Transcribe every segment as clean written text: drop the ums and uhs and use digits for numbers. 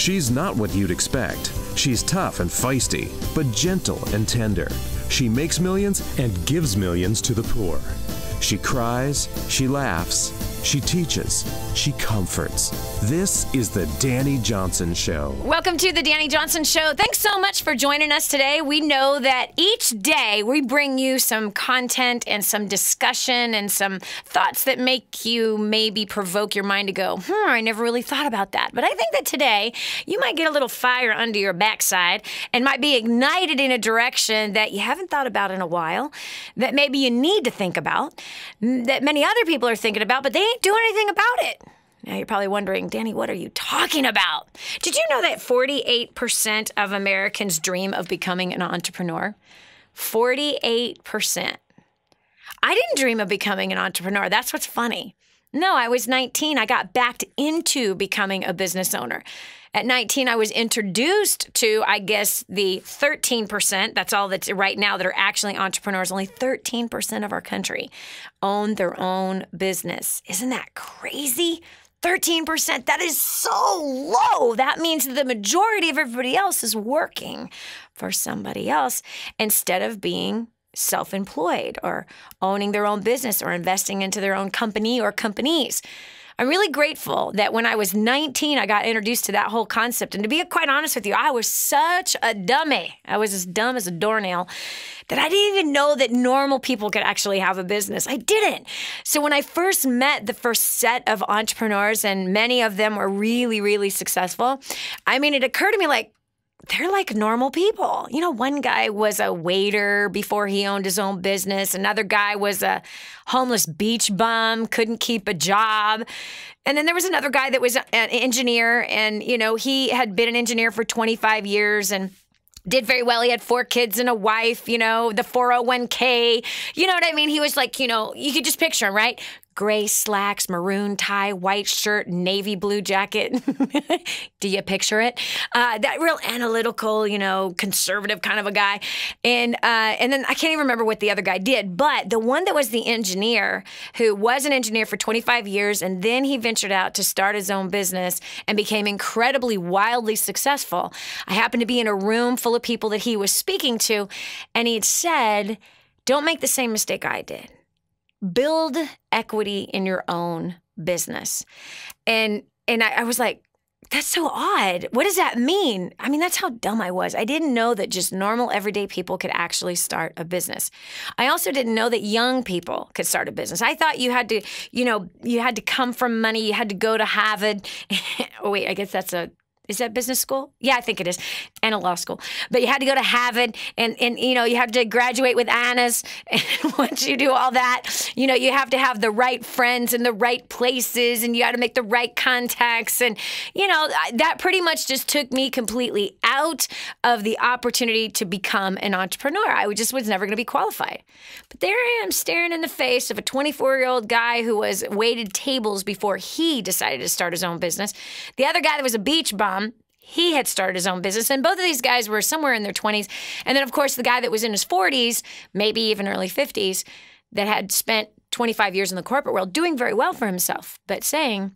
She's not what you'd expect. She's tough and feisty, but gentle and tender. She makes millions and gives millions to the poor. She cries, she laughs, she teaches, she comforts. This is the Dani Johnson Show. Welcome to the Dani Johnson Show. Thanks so much for joining us today. We know that each day we bring you some content and some discussion and some thoughts that make you maybe provoke your mind to go, I never really thought about that. But I think that today you might get a little fire under your backside and might be ignited in a direction that you haven't thought about in a while, that maybe you need to think about, that many other people are thinking about, but they ain't doing anything about it. Now you're probably wondering, Dani, what are you talking about? Did you know that 48% of Americans dream of becoming an entrepreneur? 48%. I didn't dream of becoming an entrepreneur. That's what's funny. No, I was 19. I got backed into becoming a business owner. At 19, I was introduced to, I guess, the 13%. That's all that's right now that are actually entrepreneurs. Only 13% of our country own their own business. Isn't that crazy? 13%. That is so low. That means the majority of everybody else is working for somebody else instead of being self-employed or owning their own business or investing into their own company or companies. I'm really grateful that when I was 19, I got introduced to that whole concept. And to be quite honest with you, I was such a dummy. I was as dumb as a doornail that I didn't even know that normal people could actually have a business. I didn't. So when I first met the first set of entrepreneurs, and many of them were really, really successful, I mean, it occurred to me like, they're like normal people. You know, one guy was a waiter before he owned his own business. Another guy was a homeless beach bum, couldn't keep a job. And then there was another guy that was an engineer, and, you know, he had been an engineer for 25 years and did very well. He had 4 kids and a wife, you know, the 401k. You know what I mean? He was like, you know, you could just picture him, right? Gray slacks, maroon tie, white shirt, navy blue jacket. Do you picture it? That real analytical, you know, conservative kind of a guy. And then I can't even remember what the other guy did, but the one that was the engineer, who was an engineer for 25 years, and then he ventured out to start his own business and became incredibly, wildly successful. I happened to be in a room full of people that he was speaking to, and he had said, don't make the same mistake I did. Build equity in your own business. And I was like, that's so odd. What does that mean? I mean, that's how dumb I was. I didn't know that just normal, everyday people could actually start a business. I also didn't know that young people could start a business. I thought you had to, you know, you had to come from money. You had to go to Harvard. Oh, wait, I guess is that business school? Yeah, I think it is. And a law school. But you had to go to Harvard and you know, you have to graduate with honors. And once you do all that, you know, you have to have the right friends in the right places, and you got to make the right contacts. And, you know, that pretty much just took me completely out of the opportunity to become an entrepreneur. I just was never going to be qualified. But there I am staring in the face of a 24-year-old guy who was waited tables before he decided to start his own business. The other guy that was a beach bum, he had started his own business, and both of these guys were somewhere in their 20s. And then, of course, the guy that was in his 40s, maybe even early 50s, that had spent 25 years in the corporate world doing very well for himself, but saying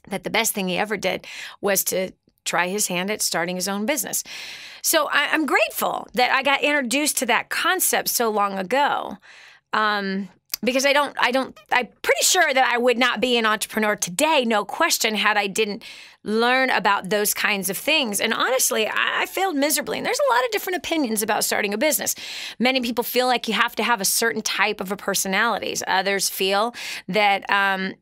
that the best thing he ever did was to try his hand at starting his own business. So I'm grateful that I got introduced to that concept so long ago. Because I'm pretty sure that I would not be an entrepreneur today, no question, had I didn't learn about those kinds of things. And honestly, I failed miserably. And there's a lot of different opinions about starting a business. Many people feel like you have to have a certain type of a personality. Others feel that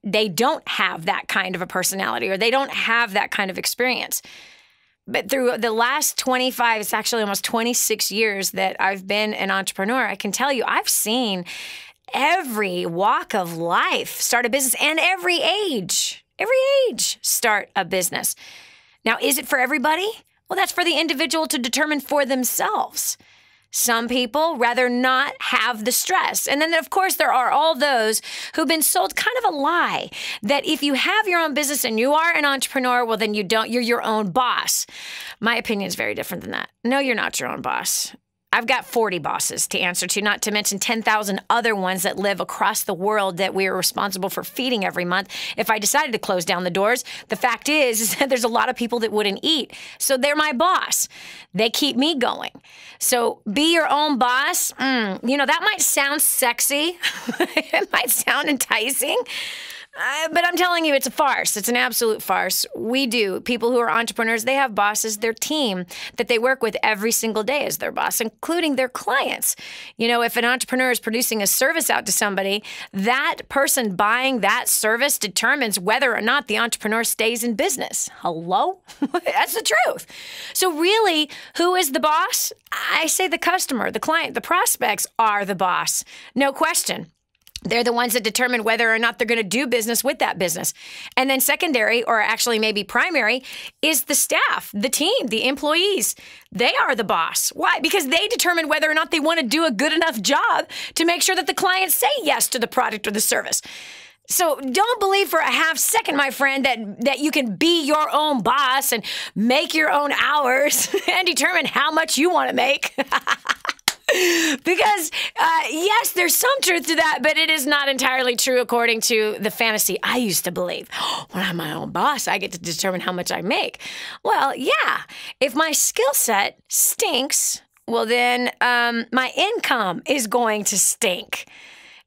they don't have that kind of a personality, or they don't have that kind of experience. But through the last 25, it's actually almost 26 years that I've been an entrepreneur, I can tell you I've seen every walk of life start a business, and every age start a business. Now, is it for everybody? Well, that's for the individual to determine for themselves. Some people rather not have the stress. And then, of course, there are all those who've been sold kind of a lie that if you have your own business and you are an entrepreneur, well, then you don't. You're your own boss. My opinion is very different than that. No, you're not your own boss. I've got 40 bosses to answer to, not to mention 10,000 other ones that live across the world that we are responsible for feeding every month. If I decided to close down the doors, the fact is that there's a lot of people that wouldn't eat. So they're my boss. They keep me going. So be your own boss. That might sound sexy. It might sound enticing. But I'm telling you, it's a farce. It's an absolute farce. People who are entrepreneurs, they have bosses, their team that they work with every single day as their boss, including their clients. If an entrepreneur is producing a service out to somebody, that person buying that service determines whether or not the entrepreneur stays in business. Hello? That's the truth. So really, who is the boss? I say the customer, the client, the prospects are the boss. No question. They're the ones that determine whether or not they're going to do business with that business. And then secondary, or actually maybe primary, is the staff, the team, the employees. They are the boss. Why? Because they determine whether or not they want to do a good enough job to make sure that the clients say yes to the product or the service. So don't believe for a half second, my friend, that you can be your own boss and make your own hours and determine how much you want to make. Because, yes, there's some truth to that, but it is not entirely true according to the fantasy I used to believe. When I'm my own boss, I get to determine how much I make. Well, yeah, if my skill set stinks, well, then my income is going to stink.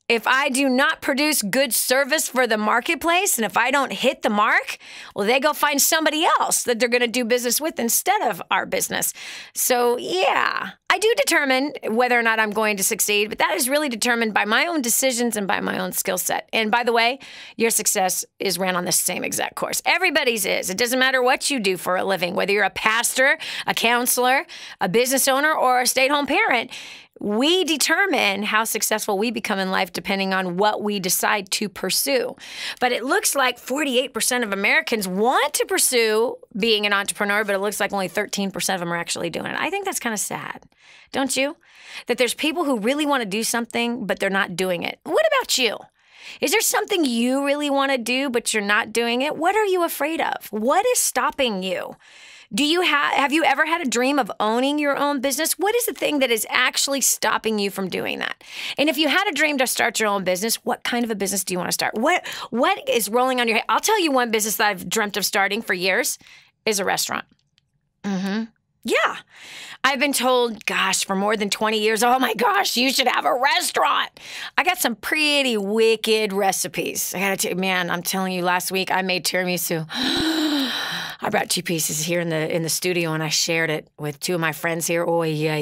If I do not produce good service for the marketplace, and if I don't hit the mark, well, they go find somebody else that they're going to do business with instead of our business. So, yeah, I do determine whether or not I'm going to succeed, but that is really determined by my own decisions and by my own skill set. And by the way, your success is ran on the same exact course. Everybody's is. It doesn't matter what you do for a living, whether you're a pastor, a counselor, a business owner, or a stay-at-home parent. We determine how successful we become in life depending on what we decide to pursue. But it looks like 48% of Americans want to pursue being an entrepreneur, but it looks like only 13% of them are actually doing it. I think that's kind of sad, don't you? That there's people who really want to do something, but they're not doing it. What about you? Is there something you really want to do, but you're not doing it? What are you afraid of? What is stopping you? Have you ever had a dream of owning your own business? What is the thing that is actually stopping you from doing that? And if you had a dream to start your own business, what kind of a business do you want to start? What is rolling on your head? I'll tell you one business that I've dreamt of starting for years is a restaurant. Yeah. I've been told, for more than 20 years, oh my gosh, you should have a restaurant. I got some pretty wicked recipes. I'm telling you, last week I made tiramisu. I brought 2 pieces here in the studio and I shared it with 2 of my friends here. Oh, yeah.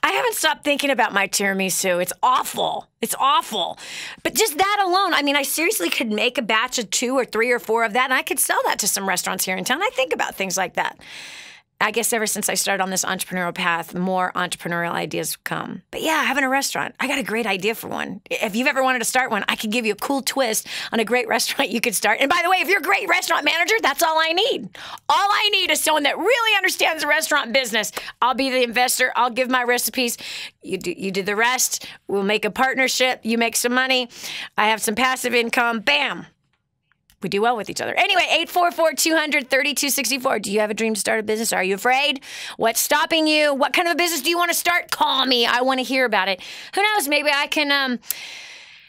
I haven't stopped thinking about my tiramisu. It's awful. It's awful. But just that alone, I seriously could make a batch of 2 or 3 or 4 of that and I could sell that to some restaurants here in town. I think about things like that. I guess ever since I started on this entrepreneurial path, more entrepreneurial ideas come. But yeah, having a restaurant, I got a great idea for one. If you've ever wanted to start one, I could give you a cool twist on a great restaurant you could start. And by the way, if you're a great restaurant manager, that's all I need. All I need is someone that really understands the restaurant business. I'll be the investor. I'll give my recipes. You do the rest. We'll make a partnership. You make some money. I have some passive income. Bam. We do well with each other. Anyway, 844-200-3264. Do you have a dream to start a business? Are you afraid? What's stopping you? What kind of a business do you want to start? Call me. I want to hear about it. Who knows? Maybe I can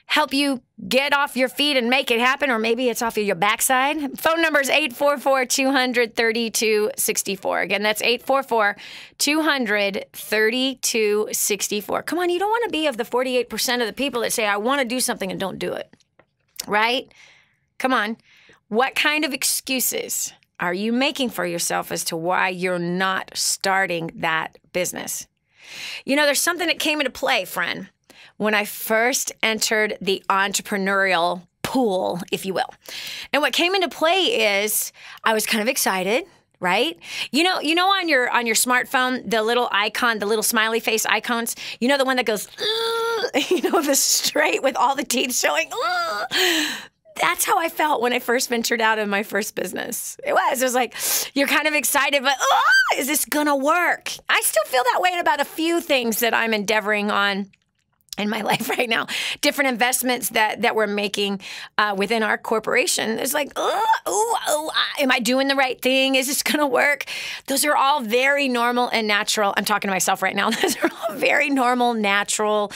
help you get off your feet and make it happen, or maybe it's off of your backside. Phone number is 844-200-3264. Again, that's 844-200-3264. Come on, you don't want to be of the 48% of the people that say, I want to do something and don't do it, right? Come on. What kind of excuses are you making for yourself as to why you're not starting that business? There's something that came into play, friend, when I first entered the entrepreneurial pool, if you will. And what came into play is I was kind of excited, right? You know on your smartphone, the little icon, the little smiley face icons, the one that goes, the straight with all the teeth showing, That's how I felt when I first ventured out of my first business. It was like, you're kind of excited, but is this going to work? I still feel that way about a few things that I'm endeavoring on in my life right now, different investments that we're making within our corporation. It's like, am I doing the right thing? Is this going to work? Those are all very normal and natural. I'm talking to myself right now. Those are all very normal, natural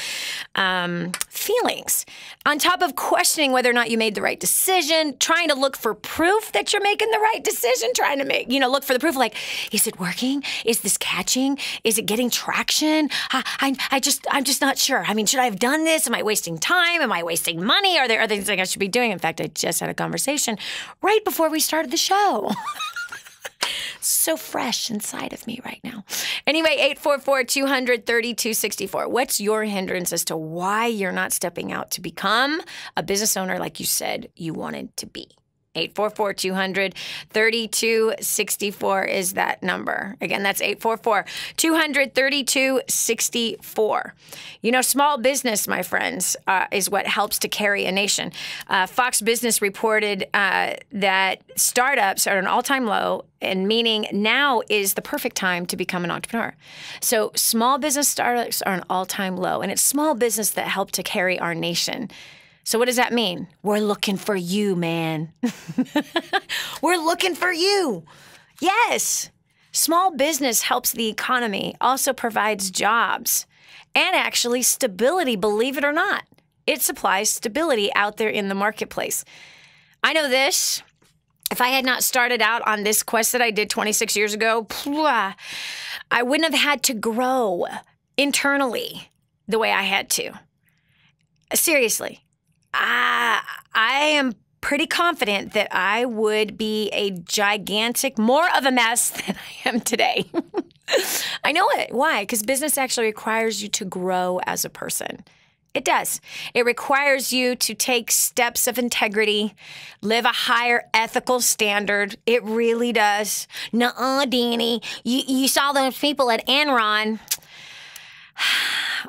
feelings. On top of questioning whether or not you made the right decision, trying to look for proof that you're making the right decision, trying to look for the proof, like, is it working? Is this catching? Is it getting traction? I'm just not sure. I mean, should I have done this? Am I wasting time? Am I wasting money? Are there other things I should be doing? In fact, I just had a conversation right before we started the show. So fresh inside of me right now. Anyway, 844-200-3264. What's your hindrance as to why you're not stepping out to become a business owner like you said you wanted to be? 844-200-3264 is that number. Again, that's 844-200-3264. Small business, my friends, is what helps to carry a nation. Fox Business reported that startups are at an all-time low, and meaning now is the perfect time to become an entrepreneur. So small business startups are an all-time low, and it's small business that help to carry our nation. So what does that mean? We're looking for you, man. We're looking for you. Yes. Small business helps the economy, also provides jobs, and actually stability, believe it or not. It supplies stability out there in the marketplace. I know this. If I had not started out on this quest that I did 26 years ago, I wouldn't have had to grow internally the way I had to. Seriously. I am pretty confident that I would be a gigantic, more of a mess than I am today. I know it. Why? Because business actually requires you to grow as a person. It does. It requires you to take steps of integrity, live a higher ethical standard. It really does. Nuh-uh, Dani. You saw those people at Enron.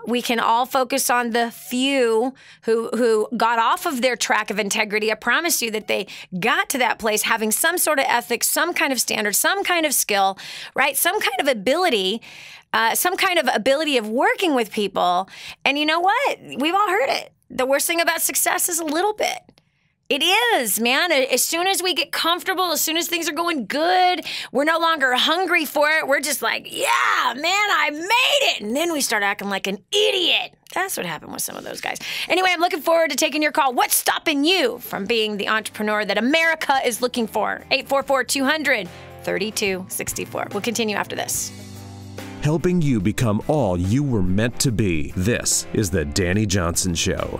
We can all focus on the few who got off of their track of integrity. I promise you that they got to that place having some sort of ethics, some kind of standard, some kind of skill, right? Some kind of ability, of working with people. And you know what? We've all heard it. The worst thing about success is a little bit. It is, man. As soon as we get comfortable, as soon as things are going good, we're no longer hungry for it. We're just like, yeah, man, I made it. And then we start acting like an idiot. That's what happened with some of those guys. Anyway, I'm looking forward to taking your call. What's stopping you from being the entrepreneur that America is looking for? 844-200-3264. We'll continue after this. Helping you become all you were meant to be. This is the Dani Johnson Show.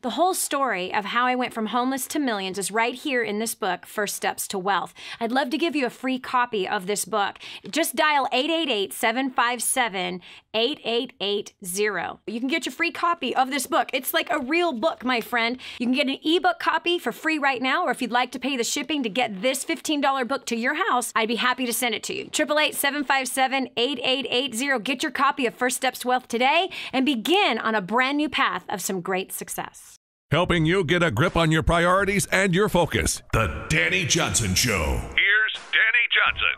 The whole story of how I went from homeless to millions is right here in this book, First Steps to Wealth. I'd love to give you a free copy of this book. Just dial 888-757-8880. You can get your free copy of this book. It's like a real book, my friend. You can get an ebook copy for free right now, or if you'd like to pay the shipping to get this $15 book to your house, I'd be happy to send it to you. 888-757-8880. Get your copy of First Steps to Wealth today and begin on a brand new path of some great success. Helping you get a grip on your priorities and your focus. The Dani Johnson Show. Here's Dani Johnson.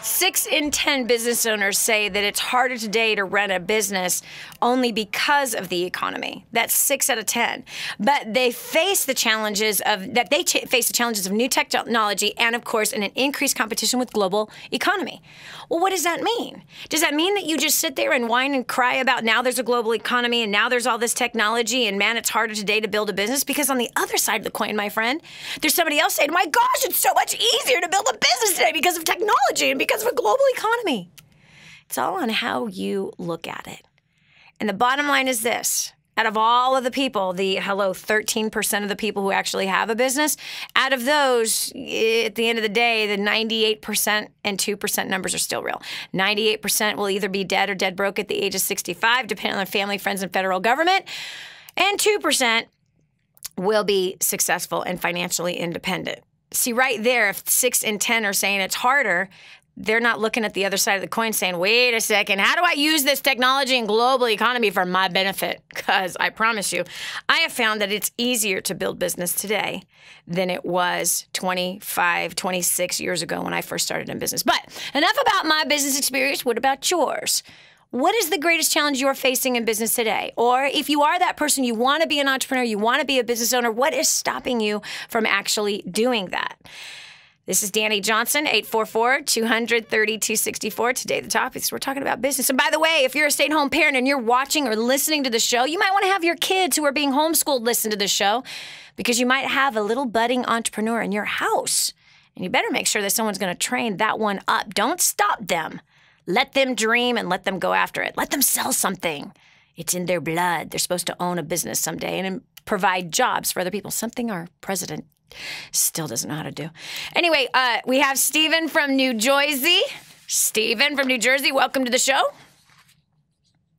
6 in 10 business owners say that it's harder today to run a business only because of the economy. That's 6 out of 10. But they face the challenges of new technology and, of course, an increased competition with global economy. Well, what does that mean? Does that mean that you just sit there and whine and cry about now there's a global economy and now there's all this technology and, man, it's harder today to build a business? Because on the other side of the coin, my friend, there's somebody else saying, my gosh, it's so much easier to build a business today because of technology and because of a global economy. It's all on how you look at it. And the bottom line is this. Out of all of the people, 13% of the people who actually have a business, out of those, at the end of the day, the 98% and 2% numbers are still real. 98% will either be dead or dead broke at the age of 65, depending on their family, friends, and federal government. And 2% will be successful and financially independent. See, right there, if 6 in 10 are saying it's harder, they're not looking at the other side of the coin saying, wait a second, how do I use this technology and global economy for my benefit? Because I promise you, I have found that it's easier to build business today than it was 25, 26 years ago when I first started in business. But enough about my business experience. What about yours? What is the greatest challenge you're facing in business today? Or if you are that person, you want to be an entrepreneur, you want to be a business owner, what is stopping you from actually doing that? This is Dani Johnson, 844-200-3264. Today, the topic is we're talking about business. And by the way, if you're a stay-at-home parent and you're watching or listening to the show, you might want to have your kids who are being homeschooled listen to the show because you might have a little budding entrepreneur in your house. And you better make sure that someone's going to train that one up. Don't stop them. Let them dream and let them go after it. Let them sell something. It's in their blood. They're supposed to own a business someday and provide jobs for other people, something our president still doesn't know how to do. Anyway, we have Stephen from New Jersey. Stephen from New Jersey, welcome to the show.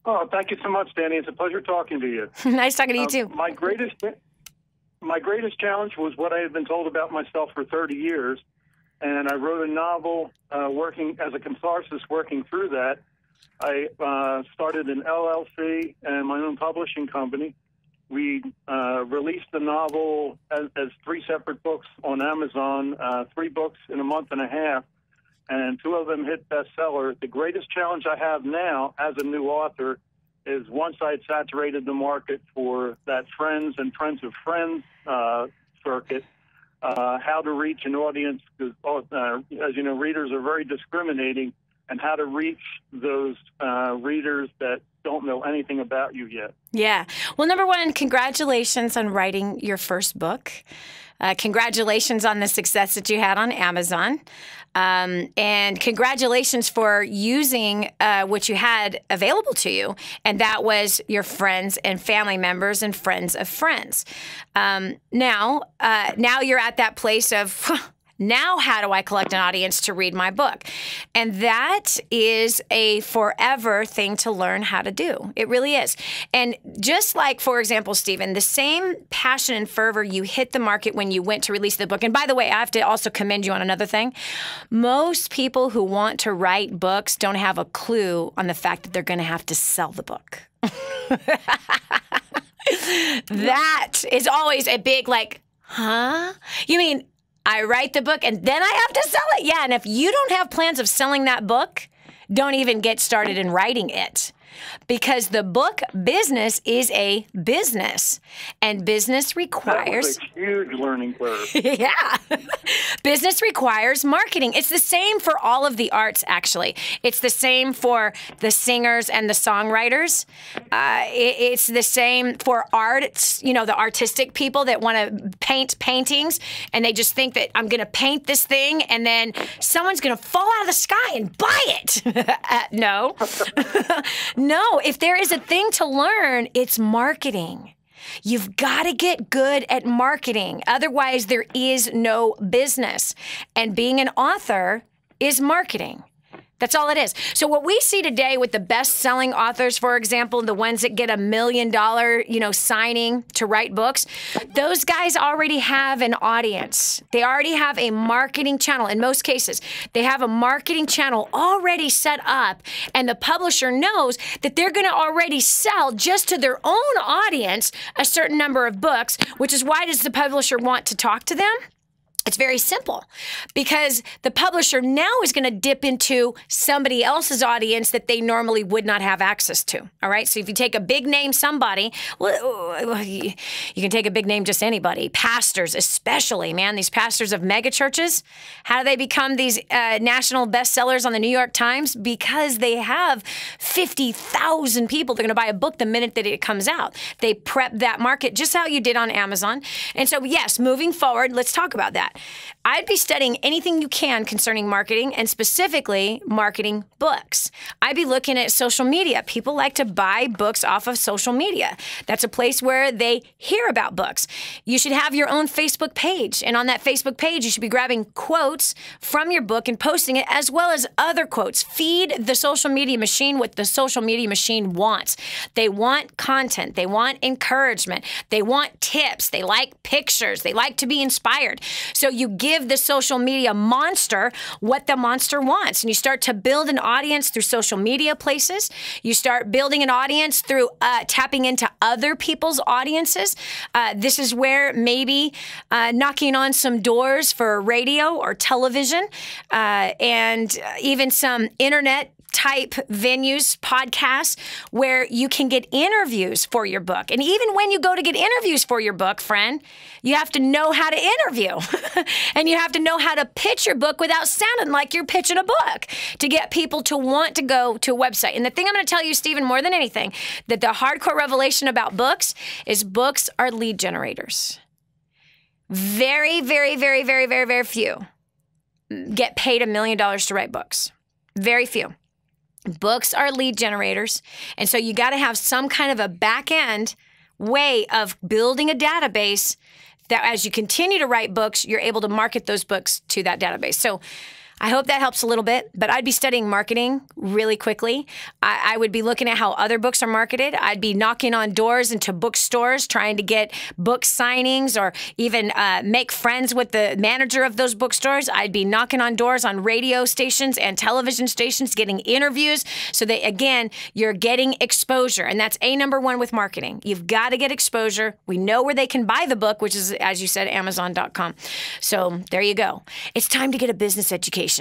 Oh, thank you so much, Dani. It's a pleasure talking to you. Nice talking to you, too. My greatest challenge was what I had been told about myself for 30 years. And I wrote a novel working as a catharsis, working through that. I started an LLC and my own publishing company. We released the novel as 3 separate books on Amazon, 3 books in a month and a half, and 2 of them hit bestseller. The greatest challenge I have now as a new author is once I had saturated the market for that friends and friends of friends circuit, how to reach an audience, because, as you know, readers are very discriminating, and how to reach those readers that don't know anything about you yet. Yeah. Well, number one, congratulations on writing your first book. Congratulations on the success that you had on Amazon. And congratulations for using what you had available to you, and that was your friends and family members and friends of friends. Now you're at that place of, now how do I collect an audience to read my book? And that is a forever thing to learn how to do. It really is. And just like, for example, Stephen, the same passion and fervor you hit the market when you went to release the book. And by the way, I have to also commend you on another thing. Most people who want to write books don't have a clue on the fact that they're going to have to sell the book. That is always a big like, huh? You mean I write the book and then I have to sell it? Yeah, and if you don't have plans of selling that book, don't even get started in writing it. Because the book business is a business, and business requires... That was a huge learning curve. Yeah. Business requires marketing. It's the same for all of the arts, actually. It's the same for the singers and the songwriters. It's the same for art, you know, the artistic people that want to paint paintings, and they just think that I'm going to paint this thing, and then someone's going to fall out of the sky and buy it. No. No, if there is a thing to learn, it's marketing. You've got to get good at marketing. Otherwise, there is no business. And being an author is marketing. That's all it is. So what we see today with the best-selling authors, for example, the ones that get $1 million, signing to write books, those guys already have an audience. They already have a marketing channel. In most cases, they have a marketing channel already set up, and the publisher knows that they're going to already sell just to their own audience a certain number of books, which is why does the publisher want to talk to them? It's very simple, because the publisher now is going to dip into somebody else's audience that they normally would not have access to. All right. So if you take a big name, somebody, well, you can take a big name, just anybody. Pastors, especially, man, these pastors of mega churches. How do they become these national bestsellers on the New York Times? Because they have 50,000 people. They're going to buy a book the minute that it comes out. They prep that market just how you did on Amazon. And so, yes, moving forward, let's talk about that. I'd be studying anything you can concerning marketing, and specifically marketing books. I'd be looking at social media. People like to buy books off of social media. That's a place where they hear about books. You should have your own Facebook page, and on that Facebook page, you should be grabbing quotes from your book and posting it, as well as other quotes. Feed the social media machine what the social media machine wants. They want content. They want encouragement. They want tips. They like pictures. They like to be inspired. So you give the social media monster what the monster wants, and you start to build an audience through social media places. You start building an audience through tapping into other people's audiences. This is where maybe knocking on some doors for radio or television and even some internet type venues, podcasts, where you can get interviews for your book. And even when you go to get interviews for your book, friend, you have to know how to interview. And you have to know how to pitch your book without sounding like you're pitching a book to get people to want to go to a website. And the thing I'm going to tell you, Stephen, more than anything, that the hardcore revelation about books is books are lead generators. Very, very, very, very, very, very few get paid $1 million to write books. Very few. Books are lead generators. And so you got to have some kind of a back end way of building a database that as you continue to write books, you're able to market those books to that database. So I hope that helps a little bit, but I'd be studying marketing really quickly. I would be looking at how other books are marketed. I'd be knocking on doors into bookstores, trying to get book signings or even make friends with the manager of those bookstores. I'd be knocking on doors on radio stations and television stations, getting interviews so that, again, you're getting exposure. And that's number one with marketing. You've got to get exposure. We know where they can buy the book, which is, as you said, Amazon.com. So there you go. It's time to get a business education.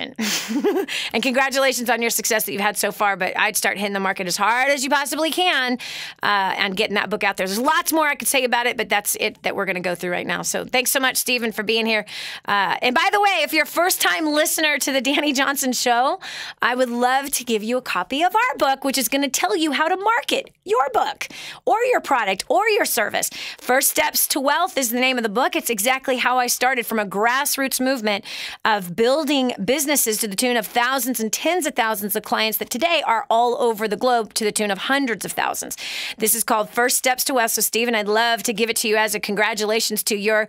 And congratulations on your success that you've had so far, but I'd start hitting the market as hard as you possibly can and getting that book out there. There's lots more I could say about it, but that's it that we're going to go through right now. So thanks so much, Stephen, for being here. And by the way, if you're a first-time listener to the Dani Johnson Show, I would love to give you a copy of our book, which is going to tell you how to market your book or your product or your service. First Steps to Wealth is the name of the book. It's exactly how I started from a grassroots movement of building businesses to the tune of thousands and tens of thousands of clients that today are all over the globe to the tune of hundreds of thousands. This is called First Steps to Wealth. So, Stephen, I'd love to give it to you as a congratulations to your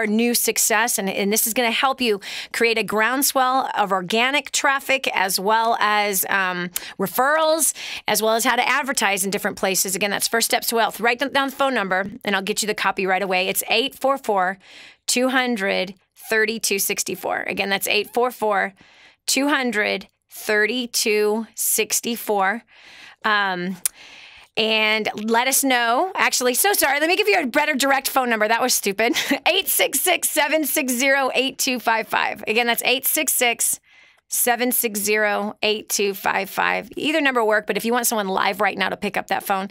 new success. And this is going to help you create a groundswell of organic traffic as well as referrals, as well as how to advertise in different places. Again, that's First Steps to Wealth. Write down the phone number, and I'll get you the copy right away. It's 844-200-3264. Again, that's 844-200-3264. And let us know. Actually, so sorry. Let me give you a better direct phone number. That was stupid. 866-760-8255. Again, that's 866-760-8255. Either number will work, but if you want someone live right now to pick up that phone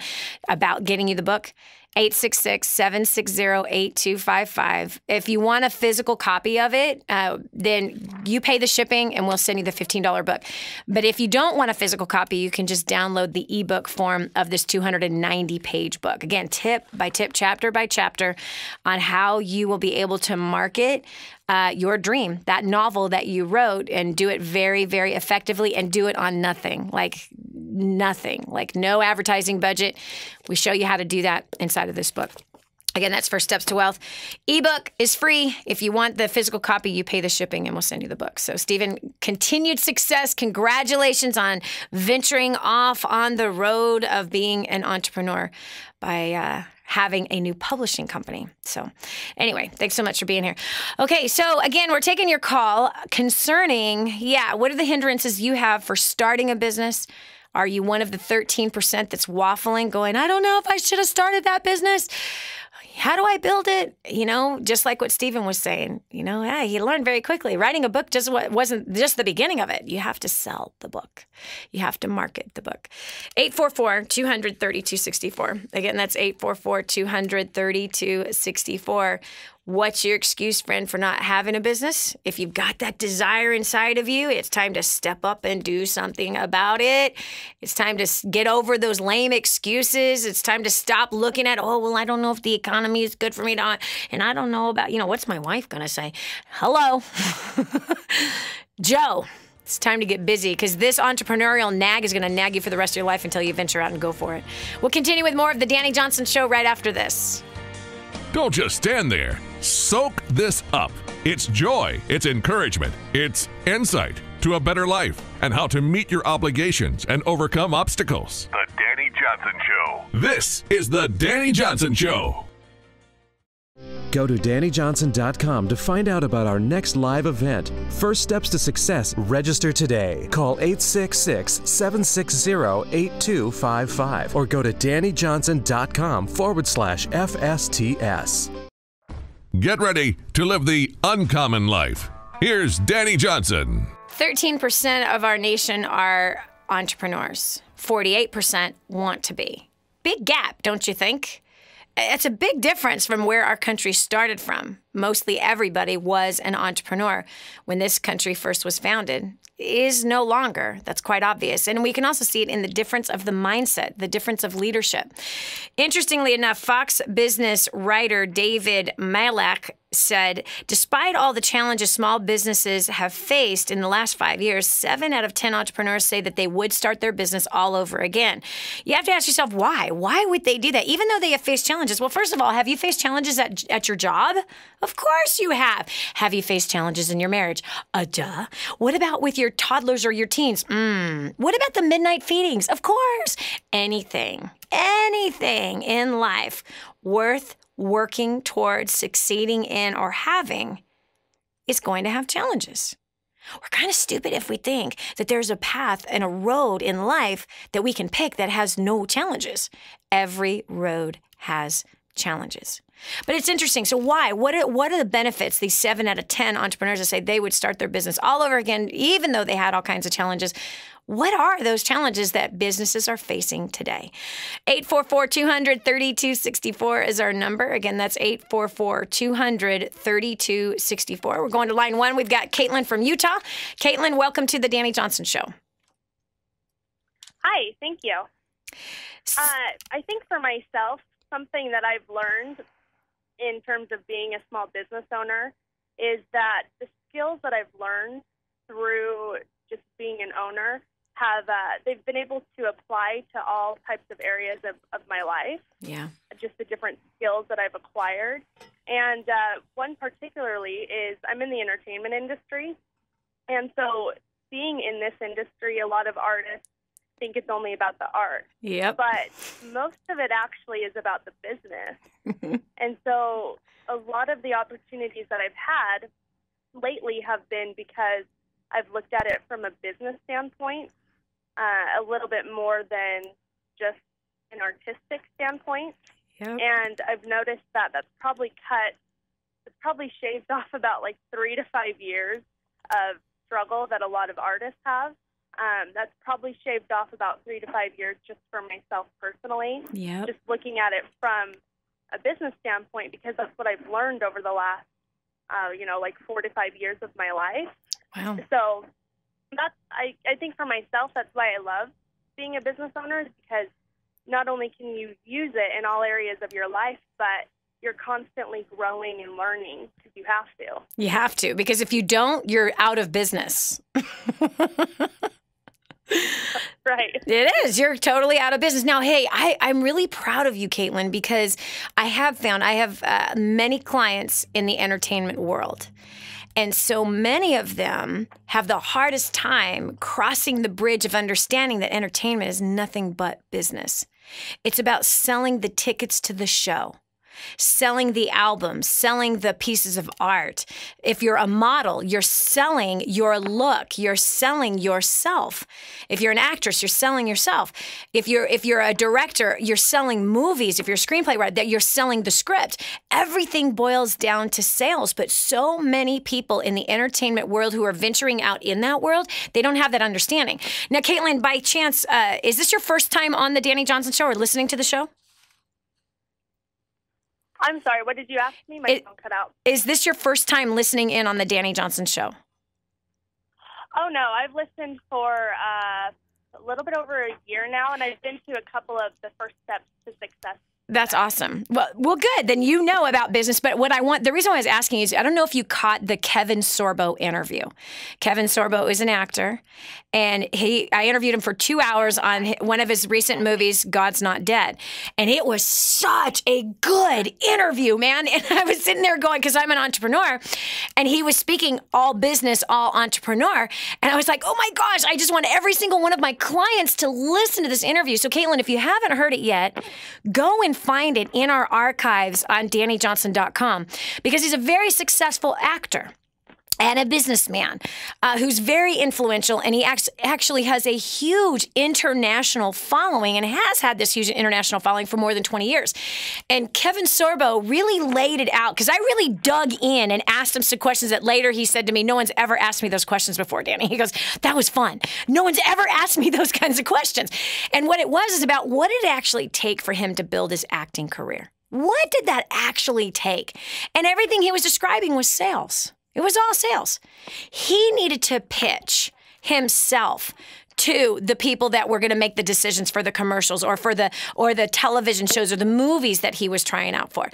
about getting you the book, 866-760-8255. If you want a physical copy of it, then you pay the shipping and we'll send you the $15 book. But if you don't want a physical copy, you can just download the ebook form of this 290-page book. Again, tip by tip, chapter by chapter on how you will be able to market your dream, that novel that you wrote, and do it very, very effectively and do it on nothing, like no advertising budget. We show you how to do that inside of this book. Again, that's First Steps to Wealth. Ebook is free. If you want the physical copy, you pay the shipping and we'll send you the book. So, Stephen, continued success. Congratulations on venturing off on the road of being an entrepreneur by having a new publishing company. So anyway, thanks so much for being here. Okay, so again, we're taking your call concerning, what are the hindrances you have for starting a business? Are you one of the 13% that's waffling, going, I don't know if I should have started that business? How do I build it? You know, just like what Stephen was saying, he learned very quickly. Writing a book just wasn't just the beginning of it. You have to sell the book. You have to market the book. 844-200-3264. Again, that's 844-200-3264. What's your excuse, friend, for not having a business? If you've got that desire inside of you, it's time to step up and do something about it. It's time to get over those lame excuses. It's time to stop looking at, I don't know if the economy is good for me to, and I don't know about, what's my wife going to say? Hello, Joe. It's time to get busy because this entrepreneurial nag is going to nag you for the rest of your life until you venture out and go for it. We'll continue with more of the Dani Johnson Show right after this. Don't just stand there. Soak this up. It's joy, it's encouragement, it's insight to a better life and how to meet your obligations and overcome obstacles. The Dani Johnson Show. This is the Dani Johnson Show. Go to DaniJohnson.com to find out about our next live event. First Steps to Success. Register today. Call 866-760-8255 or go to DaniJohnson.com/FSTS. Get ready to live the uncommon life. Here's Dani Johnson. 13% of our nation are entrepreneurs. 48% want to be. Big gap, don't you think? It's a big difference from where our country started from. Mostly everybody was an entrepreneur when this country first was founded. Is no longer. That's quite obvious. And we can also see it in the difference of the mindset, the difference of leadership. Interestingly enough, Fox Business writer David Malek said, despite all the challenges small businesses have faced in the last 5 years, 7 out of 10 entrepreneurs say that they would start their business all over again. You have to ask yourself, why? Why would they do that? Even though they have faced challenges. Well, first of all, have you faced challenges at your job? Of course you have. Have you faced challenges in your marriage? Duh. What about with your toddlers or your teens? What about the midnight feedings? Of course. Anything in life worth working towards succeeding in or having is going to have challenges. We're kind of stupid if we think that there's a path and a road in life that we can pick that has no challenges. Every road has challenges. But it's interesting. So why? What are the benefits, these 7 out of 10 entrepreneurs that say they would start their business all over again, even though they had all kinds of challenges? What are those challenges that businesses are facing today? 844-200-3264 is our number. Again, that's 844-200-3264. We're going to line 1. We've got Caitlin from Utah. Caitlin, welcome to the Dani Johnson Show. Hi, thank you. I think for myself, something that I've learned in terms of being a small business owner is that the skills that I've learned through just being an owner they've been able to apply to all types of areas of my life. Yeah. Just the different skills that I've acquired. And one particularly is I'm in the entertainment industry. And so being in this industry, a lot of artists think it's only about the art. Yep. But most of it actually is about the business. And so a lot of the opportunities that I've had lately have been because I've looked at it from a business standpoint, a little bit more than just an artistic standpoint. Yep. And I've noticed that it's probably shaved off about like 3 to 5 years of struggle that a lot of artists have. That's probably shaved off about 3 to 5 years just for myself personally. Yep. Just looking at it from a business standpoint, because that's what I've learned over the last, 4 to 5 years of my life. Wow. So I think for myself, that's why I love being a business owner, is because not only can you use it in all areas of your life, but you're constantly growing and learning because you have to. You have to, because if you don't, you're out of business. Right. It is. You're totally out of business. Now, hey, I'm really proud of you, Caitlin, because I have many clients in the entertainment world. And so many of them have the hardest time crossing the bridge of understanding that entertainment is nothing but business. It's about selling the tickets to the show, selling the albums, selling the pieces of art. If you're a model, you're selling your look, you're selling yourself. If you're an actress, you're selling yourself. If you're a director, you're selling movies. If you're a screenplay writer, you're selling the script. Everything boils down to sales, but so many people in the entertainment world who are venturing out in that world, they don't have that understanding. Now, Caitlin, by chance, is this your first time on the Dani Johnson Show or listening to the show? I'm sorry, what did you ask me? My phone cut out. Is this your first time listening in on the Dani Johnson Show? Oh, no. I've listened for a little bit over a year now, and I've been to a couple of the first steps to success. That's awesome. Well, good. Then you know about business. But the reason why I was asking is, I don't know if you caught the Kevin Sorbo interview. Kevin Sorbo is an actor, and I interviewed him for 2 hours on one of his recent movies, God's Not Dead. And it was such a good interview, man. And I was sitting there going, because I'm an entrepreneur, and he was speaking all business, all entrepreneur. And I was like, oh my gosh, I just want every single one of my clients to listen to this interview. So Caitlin, if you haven't heard it yet, go and find it in our archives on DaniJohnson.com, because he's a very successful actor. and a businessman who's very influential, and he actually has a huge international following and has had this huge international following for more than 20 years. And Kevin Sorbo really laid it out, because I really dug in and asked him some questions that later he said to me, no one's ever asked me those questions before, Dani. He goes, that was fun. No one's ever asked me those kinds of questions. And what it was is about what did it actually take for him to build his acting career? What did that actually take? And everything he was describing was sales. It was all sales. He needed to pitch himself to the people that were going to make the decisions for the commercials or for the television shows or the movies that he was trying out for.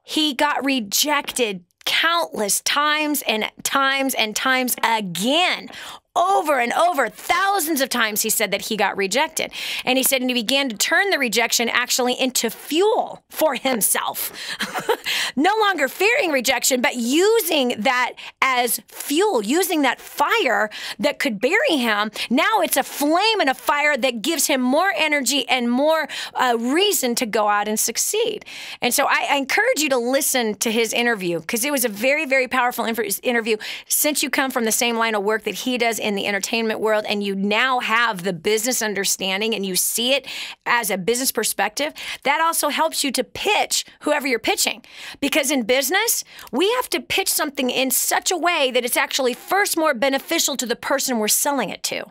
He got rejected countless times and times and times again. Over and over, thousands of times he said that he got rejected. And he said, and he began to turn the rejection actually into fuel for himself. No longer fearing rejection, but using that as fuel, using that fire that could bury him. Now it's a flame and a fire that gives him more energy and more reason to go out and succeed. And so I encourage you to listen to his interview, because it was a very, very powerful interview. Since you come from the same line of work that he does in the entertainment world, and you now have the business understanding and you see it as a business perspective, that also helps you to pitch whoever you're pitching. Because in business, we have to pitch something in such a way that it's actually first more beneficial to the person we're selling it to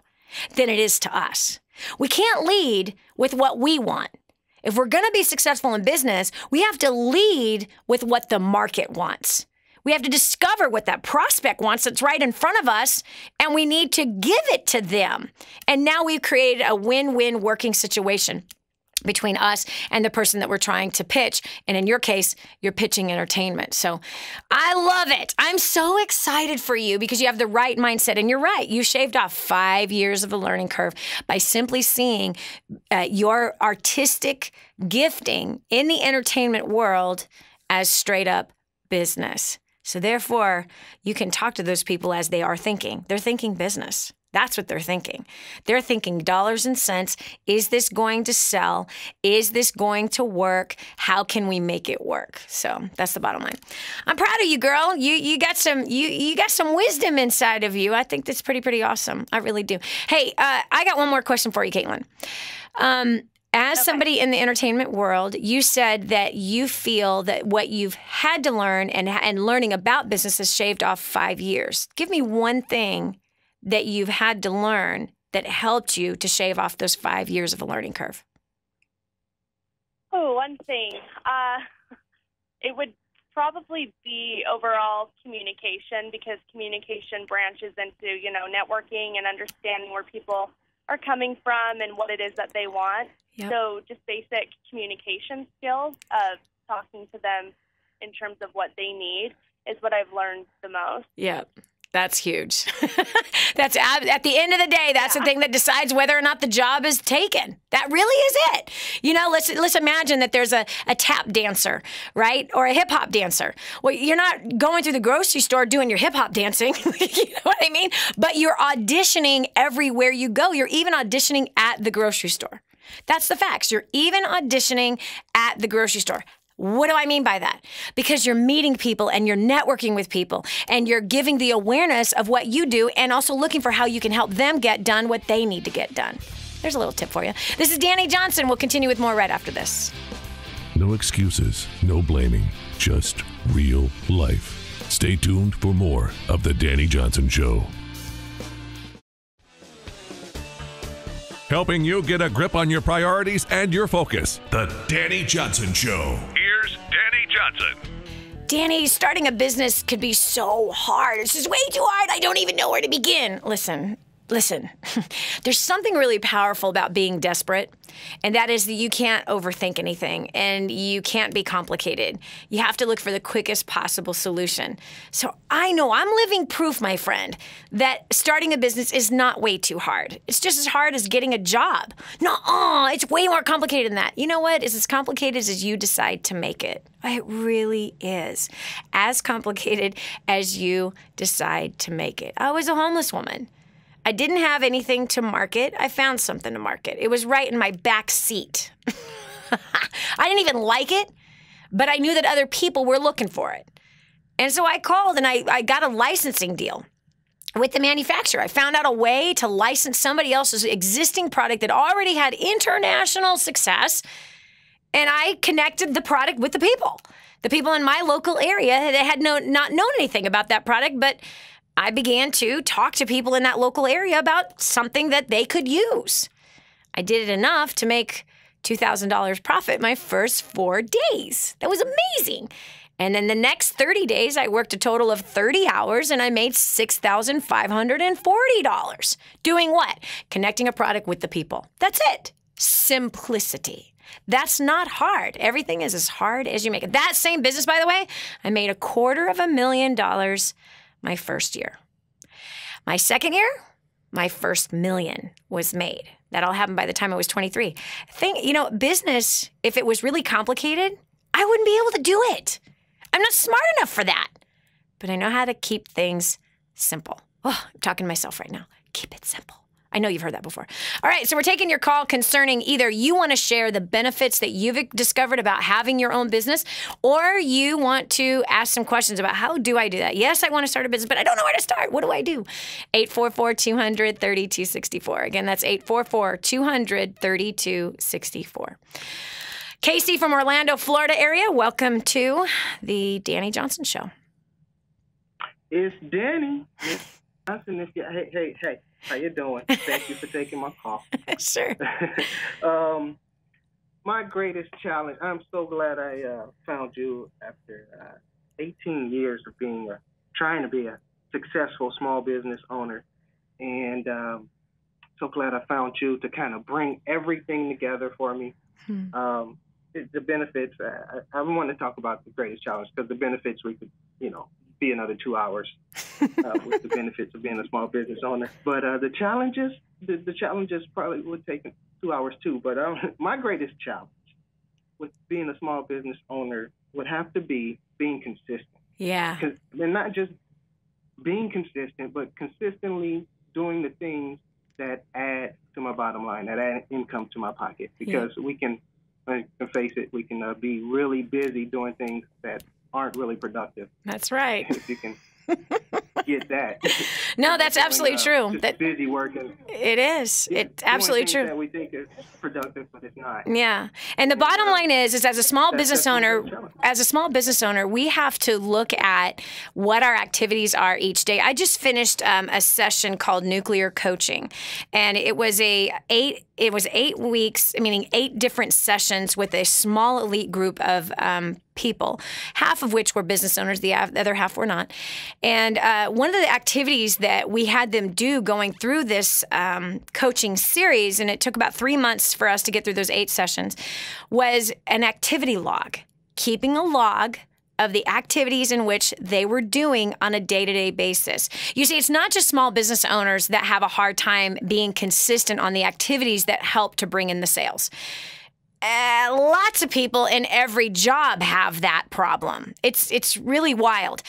than it is to us. We can't lead with what we want. If we're going to be successful in business, we have to lead with what the market wants. We have to discover what that prospect wants that's right in front of us, and we need to give it to them. And now we've created a win-win working situation between us and the person that we're trying to pitch. And in your case, you're pitching entertainment. So I love it. I'm so excited for you because you have the right mindset. And you're right. You shaved off 5 years of a learning curve by simply seeing your artistic gifting in the entertainment world as straight up business. So therefore, you can talk to those people as they are thinking. They're thinking business. That's what they're thinking. They're thinking dollars and cents. Is this going to sell? Is this going to work? How can we make it work? So that's the bottom line. I'm proud of you, girl. You got some wisdom inside of you. I think that's pretty awesome. I really do. Hey, I got one more question for you, Caitlin. As somebody in the entertainment world, you said that you feel that what you've had to learn and learning about business has shaved off 5 years. Give me one thing that you've had to learn that helped you to shave off those 5 years of a learning curve. Oh, one thing. It would probably be overall communication, because communication branches into, networking and understanding where people are coming from and what it is that they want. Yep. So just basic communication skills of talking to them in terms of what they need is what I've learned the most. Yep. That's huge. That's at the end of the day, that's the thing that decides whether or not the job is taken. That really is it. Let's imagine that there's a tap dancer, right? Or a hip hop dancer. Well, you're not going through the grocery store doing your hip hop dancing. You know what I mean? But you're auditioning everywhere you go. You're even auditioning at the grocery store. That's the facts. You're even auditioning at the grocery store. What do I mean by that? Because you're meeting people and you're networking with people and you're giving the awareness of what you do and also looking for how you can help them get done what they need to get done. There's a little tip for you. This is Dani Johnson. We'll continue with more right after this. No excuses, no blaming, just real life. Stay tuned for more of The Dani Johnson Show. Helping you get a grip on your priorities and your focus. The Dani Johnson Show. Here's Dani Johnson. Dani, starting a business could be so hard. It's just way too hard. I don't even know where to begin. Listen. There's something really powerful about being desperate, and that is that you can't overthink anything and you can't be complicated. You have to look for the quickest possible solution. So I know I'm living proof, my friend, that starting a business is not way too hard. It's just as hard as getting a job. It's way more complicated than that. You know what? It's as complicated as you decide to make it. It really is. As complicated as you decide to make it. I was a homeless woman. I didn't have anything to market. I found something to market. It was right in my back seat. I didn't even like it, but I knew that other people were looking for it. And so I called and I got a licensing deal with the manufacturer. I found out a way to license somebody else's existing product that already had international success. And I connected the product with the people in my local area. They had not known anything about that product, but I began to talk to people in that local area about something that they could use. I did it enough to make $2,000 profit my first 4 days. That was amazing. And then the next 30 days, I worked a total of 30 hours and I made $6,540. Doing what? Connecting a product with the people. That's it. Simplicity. That's not hard. Everything is as hard as you make it. That same business, by the way, I made $250,000 my first year. My second year, my first million was made. That all happened by the time I was 23. Business, if it was really complicated, I wouldn't be able to do it. I'm not smart enough for that. But I know how to keep things simple. Oh, I'm talking to myself right now. Keep it simple. I know you've heard that before. All right, so we're taking your call concerning either you want to share the benefits that you've discovered about having your own business, or you want to ask some questions about how do I do that? Yes, I want to start a business, but I don't know where to start. What do I do? 844-200-3264. Again, that's 844-200-3264. Casey from Orlando, Florida area, welcome to the Dani Johnson Show. It's Dani Johnson. Hey, how you doing? Thank you for taking my call. Sure. My greatest challenge, I'm so glad I found you after 18 years of trying to be a successful small business owner. And so glad I found you to kind of bring everything together for me. The benefits, I want to talk about the greatest challenge because the benefits we could, be another 2 hours with the benefits of being a small business owner. But the challenges probably would take 2 hours too. But my greatest challenge with being a small business owner would have to be being consistent. Yeah. And not just being consistent, but consistently doing the things that add to my bottom line, that add income to my pocket. Because we can face it, we can be really busy doing things that aren't really productive. That's right. If you can get that. No, that's absolutely true. Just busy working. It is. It's absolutely true. That we think is productive, but it's not. Yeah. And the bottom line is as a small business owner, we have to look at what our activities are each day. I just finished a session called Nuclear Coaching, and it was 8 weeks, meaning 8 different sessions with a small elite group of people, half of which were business owners, the other half were not. And one of the activities that we had them do going through this coaching series, and it took about 3 months for us to get through those 8 sessions, was an activity log, keeping a log of the activities in which they were doing on a day-to-day basis. You see, it's not just small business owners that have a hard time being consistent on the activities that help to bring in the sales. Lots of people in every job have that problem. It's really wild.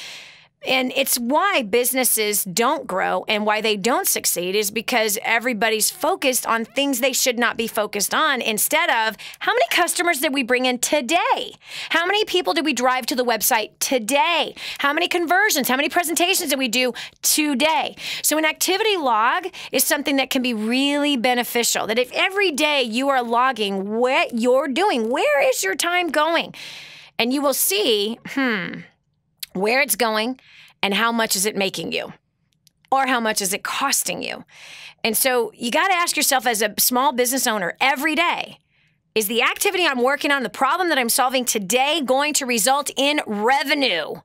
And it's why businesses don't grow and why they don't succeed is because everybody's focused on things they should not be focused on instead of how many customers did we bring in today? How many people did we drive to the website today? How many conversions? How many presentations did we do today? So an activity log is something that can be really beneficial, that if every day you are logging what you're doing, where is your time going? And you will see, where it's going and how much is it making you or how much is it costing you. And so you got to ask yourself as a small business owner every day, is the activity I'm working on, the problem that I'm solving today going to result in revenue?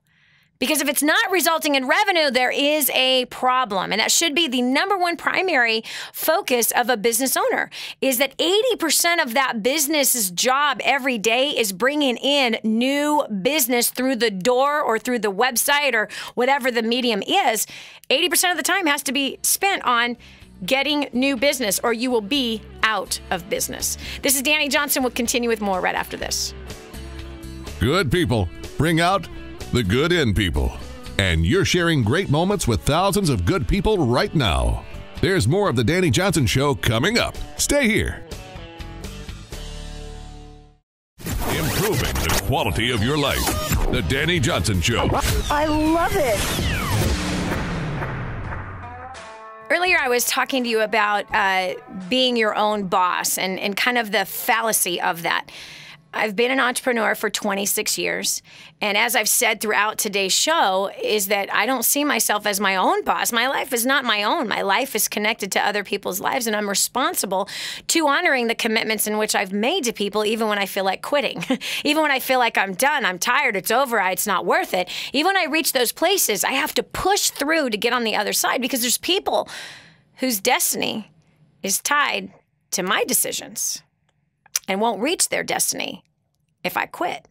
Because if it's not resulting in revenue, there is a problem. And that should be the number one primary focus of a business owner, is that 80% of that business's job every day is bringing in new business through the door or through the website or whatever the medium is. 80% of the time has to be spent on getting new business or you will be out of business. This is Dani Johnson. We'll continue with more right after this. Good people bring out the good in people. And you're sharing great moments with thousands of good people right now. There's more of the Dani Johnson Show coming up. Stay here. Improving the quality of your life. The Dani Johnson Show. I love it. Earlier, I was talking to you about being your own boss and kind of the fallacy of that. I've been an entrepreneur for 26 years. And as I've said throughout today's show, is that I don't see myself as my own boss. My life is not my own. My life is connected to other people's lives, and I'm responsible to honoring the commitments in which I've made to people, even when I feel like quitting. Even when I feel like I'm done, I'm tired, it's over, it's not worth it. Even when I reach those places, I have to push through to get on the other side because there's people whose destiny is tied to my decisions and won't reach their destiny if I quit,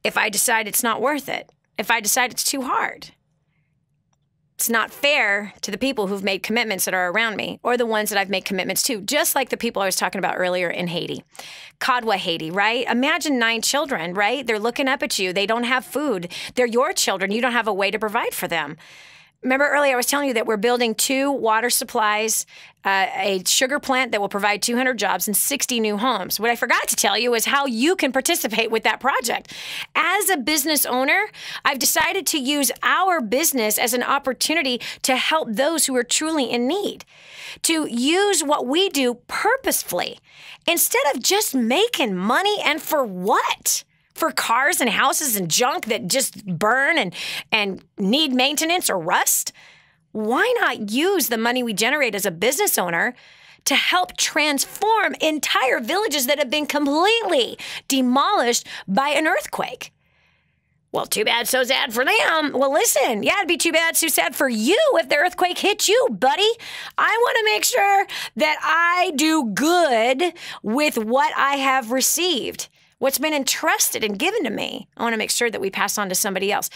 if I decide it's not worth it, if I decide it's too hard. It's not fair to the people who've made commitments that are around me or the ones that I've made commitments to, just like the people I was talking about earlier in Haiti. Kadwa, Haiti, right? Imagine 9 children, right? They're looking up at you. They don't have food. They're your children. You don't have a way to provide for them. Remember earlier I was telling you that we're building 2 water supplies, a sugar plant that will provide 200 jobs and 60 new homes. What I forgot to tell you is how you can participate with that project. As a business owner, I've decided to use our business as an opportunity to help those who are truly in need, to use what we do purposefully instead of just making money. And for what? For cars and houses and junk that just burn and need maintenance or rust? Why not use the money we generate as a business owner to help transform entire villages that have been completely demolished by an earthquake? Well, too bad, so sad for them. Well, listen, yeah, it'd be too bad, so sad for you if the earthquake hit you, buddy. I want to make sure that I do good with what I have received. What's been entrusted and given to me, I want to make sure that we pass on to somebody else.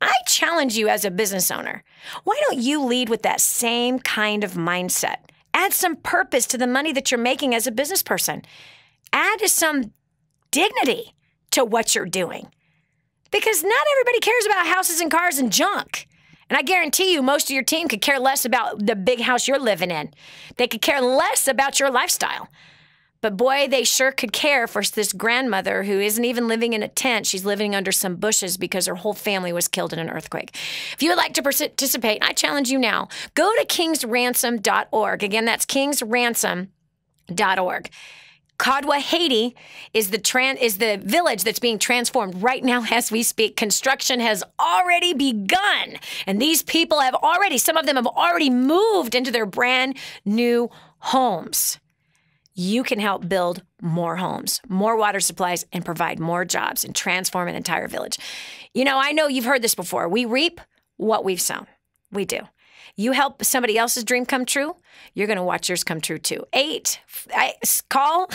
I challenge you as a business owner. Why don't you lead with that same kind of mindset? Add some purpose to the money that you're making as a business person. Add some dignity to what you're doing. Because not everybody cares about houses and cars and junk. And I guarantee you most of your team could care less about the big house you're living in. They could care less about your lifestyle. But boy, they sure could care for this grandmother who isn't even living in a tent. She's living under some bushes because her whole family was killed in an earthquake. If you would like to participate, I challenge you now. Go to kingsransom.org. Again, that's kingsransom.org. Kadwa, Haiti is the village that's being transformed right now as we speak. Construction has already begun. And these people some of them have already moved into their brand new homes. You can help build more homes, more water supplies, and provide more jobs and transform an entire village. You know, I know you've heard this before. We reap what we've sown. We do. You help somebody else's dream come true, you're going to watch yours come true too. Call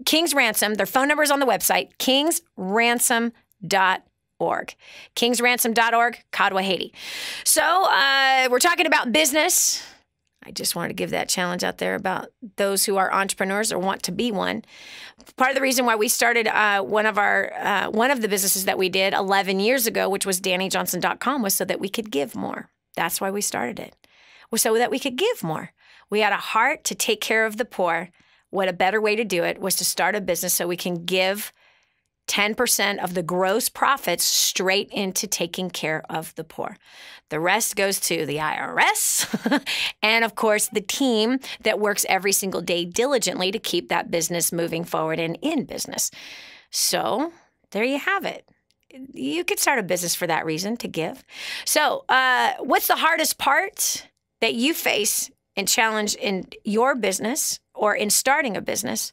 King's Ransom. Their phone number is on the website, kingsransom.org. Kingsransom.org, Kadwa, Haiti. So we're talking about business. I just wanted to give that challenge out there about those who are entrepreneurs or want to be one. Part of the reason why we started one of the businesses that we did 11 years ago, which was DaniJohnson.com, was so that we could give more. That's why we started it. Was so that we could give more. We had a heart to take care of the poor. What a better way to do it was to start a business so we can give 10% of the gross profits straight into taking care of the poor. The rest goes to the IRS and, of course, the team that works every single day diligently to keep that business moving forward and in business. So there you have it. You could start a business for that reason, to give. So what's the hardest part that you face and challenge in your business or in starting a business?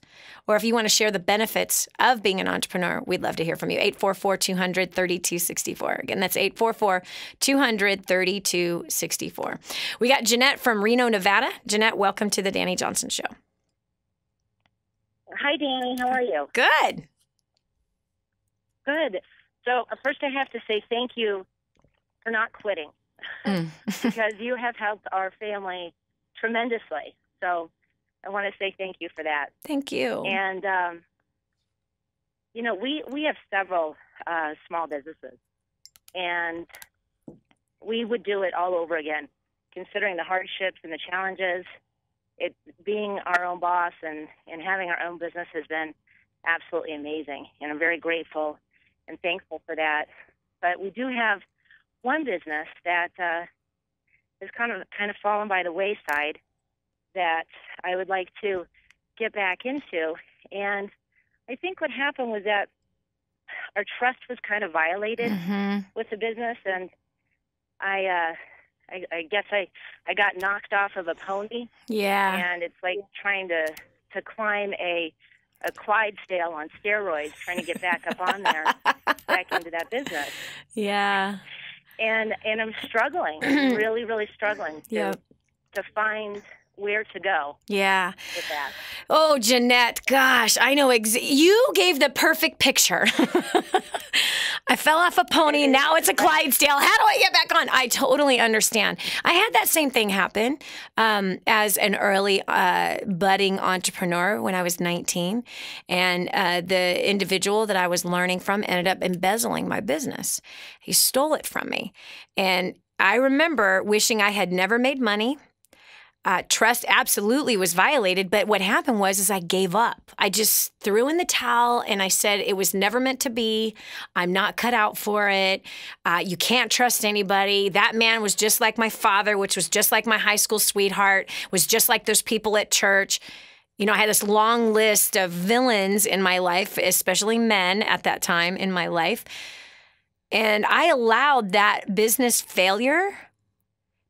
Or if you want to share the benefits of being an entrepreneur, we'd love to hear from you. 844-200-3264. Again, that's 844-200-3264. We got Jeanette from Reno, Nevada. Jeanette, welcome to the Dani Johnson Show. Hi, Dani. How are you? Good. Good. So first I have to say thank you for not quitting because you have helped our family tremendously. So I want to say thank you for that. Thank you. And, we have several small businesses, and we would do it all over again, considering the hardships and the challenges. Being our own boss and having our own business has been absolutely amazing, and I'm very grateful. and thankful for that. But we do have one business that has kind of fallen by the wayside that I would like to get back into. And I think what happened was that our trust was kind of violated with the business, and I guess I got knocked off of a pony. Yeah. And it's like trying to climb a Clydesdale on steroids, trying to get back up on there, back into that business. Yeah. And I'm struggling, really, really struggling to find where to go. Yeah. With that. Oh, Jeanette, gosh, I know. You gave the perfect picture. I fell off a pony. Now it's a Clydesdale. How do I get back on? I totally understand. I had that same thing happen as an early budding entrepreneur when I was 19. And the individual that I was learning from ended up embezzling my business. He stole it from me. And I remember wishing I had never made money. Trust absolutely was violated, but what happened was I gave up. I just threw in the towel and I said it was never meant to be. I'm not cut out for it. You can't trust anybody. That man was just like my father, which was just like my high school sweetheart, was just like those people at church. You know, I had this long list of villains in my life, especially men at that time in my life. And I allowed that business failure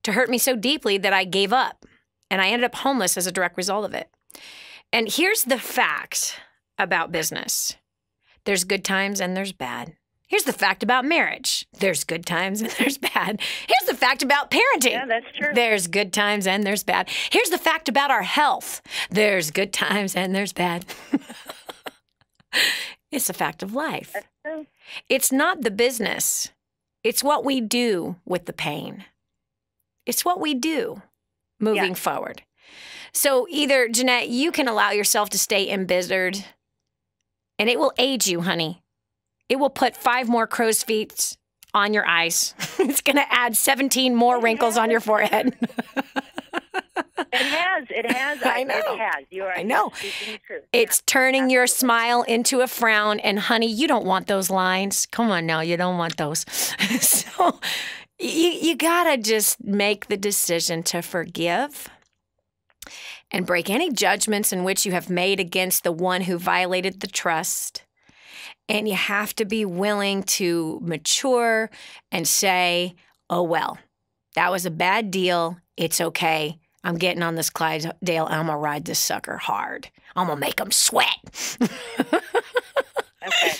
to hurt me so deeply that I gave up. And I ended up homeless as a direct result of it. And here's the fact about business. There's good times and there's bad. Here's the fact about marriage. There's good times and there's bad. Here's the fact about parenting. Yeah, that's true. There's good times and there's bad. Here's the fact about our health. There's good times and there's bad. It's a fact of life. That's true. It's not the business. It's what we do with the pain. It's what we do moving forward. So either, Jeanette, you can allow yourself to stay embittered, and it will age you, honey. It will put 5 more crow's feet on your eyes. It's going to add 17 more wrinkles on your forehead. It has. I know. It has. You are. I know. Speaking the truth. It's turning your smile into a frown, and honey, you don't want those lines. Come on now, you don't want those. So you gotta just make the decision to forgive and break any judgments in which you have made against the one who violated the trust. And you have to be willing to mature and say, oh, well, that was a bad deal. It's okay. I'm getting on this Clydesdale. I'm going to ride this sucker hard. I'm going to make him sweat. Okay.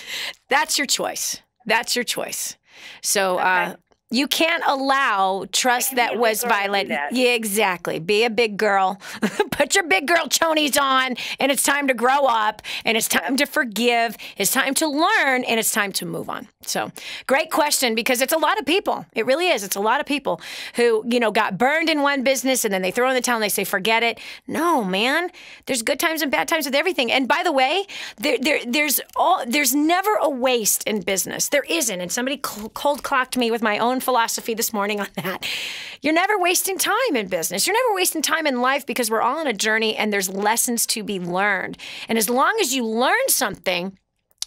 That's your choice. That's your choice. So you can't allow trust that was violated. Yeah, exactly. Be a big girl. Put your big girl chonies on, and it's time to grow up, and it's time to forgive. It's time to learn, and it's time to move on. So great question, because it's a lot of people. It really is. It's a lot of people who, got burned in one business, and then they throw in the towel and they say, forget it. No, man. There's good times and bad times with everything. And by the way, there's never a waste in business. There isn't. And somebody cold clocked me with my own philosophy this morning on that. You're never wasting time in business. You're never wasting time in life, because we're all on a journey and there's lessons to be learned. And as long as you learn something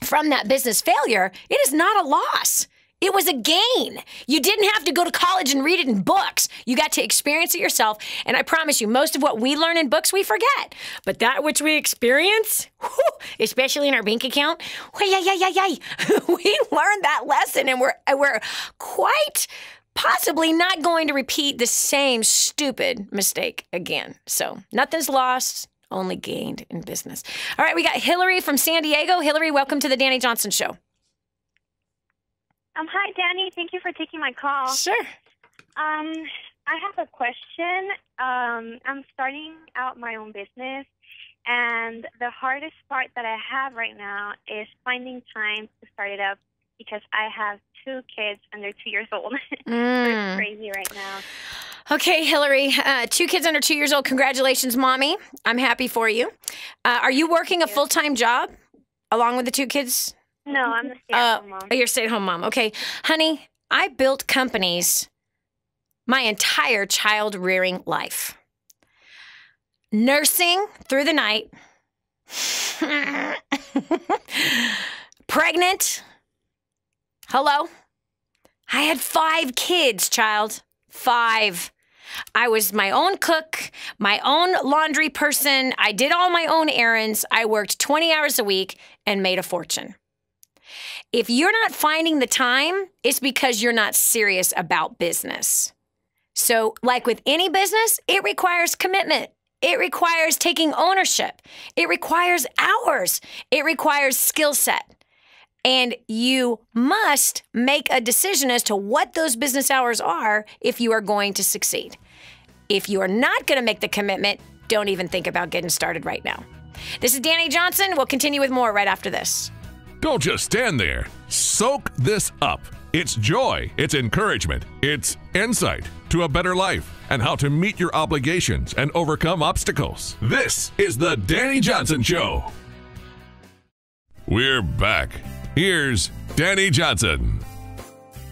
from that business failure, it is not a loss. It was a gain. You didn't have to go to college and read it in books. You got to experience it yourself. And I promise you, most of what we learn in books, we forget. But that which we experience, especially in our bank account, we learned that lesson, and we're quite possibly not going to repeat the same stupid mistake again. So nothing's lost, only gained in business. All right, we got Hillary from San Diego. Hillary, welcome to the Dani Johnson Show. Hi, Dani. Thank you for taking my call. Sure. I have a question. I'm starting out my own business, and the hardest part that I have right now is finding time to start it up, because I have 2 kids and they're 2 years old. So it's crazy right now. Okay, Hillary, 2 kids under 2 years old. Congratulations, Mommy. I'm happy for you. Are you working a full-time job along with the 2 kids? No, I'm a stay-at-home mom. You're a stay-at-home mom. Okay. Honey, I built companies my entire child-rearing life. Nursing through the night. Pregnant. Hello? I had 5 kids, child. 5. I was my own cook, my own laundry person. I did all my own errands. I worked 20 hours a week and made a fortune. If you're not finding the time, it's because you're not serious about business. So, like with any business, it requires commitment. It requires taking ownership. It requires hours. It requires skill set. And you must make a decision as to what those business hours are if you are going to succeed. If you are not going to make the commitment, don't even think about getting started right now. This is Dani Johnson. We'll continue with more right after this. Don't just stand there. Soak this up. It's joy, it's encouragement, it's insight to a better life and how to meet your obligations and overcome obstacles. This is the Dani Johnson Show. We're back. Here's Dani Johnson.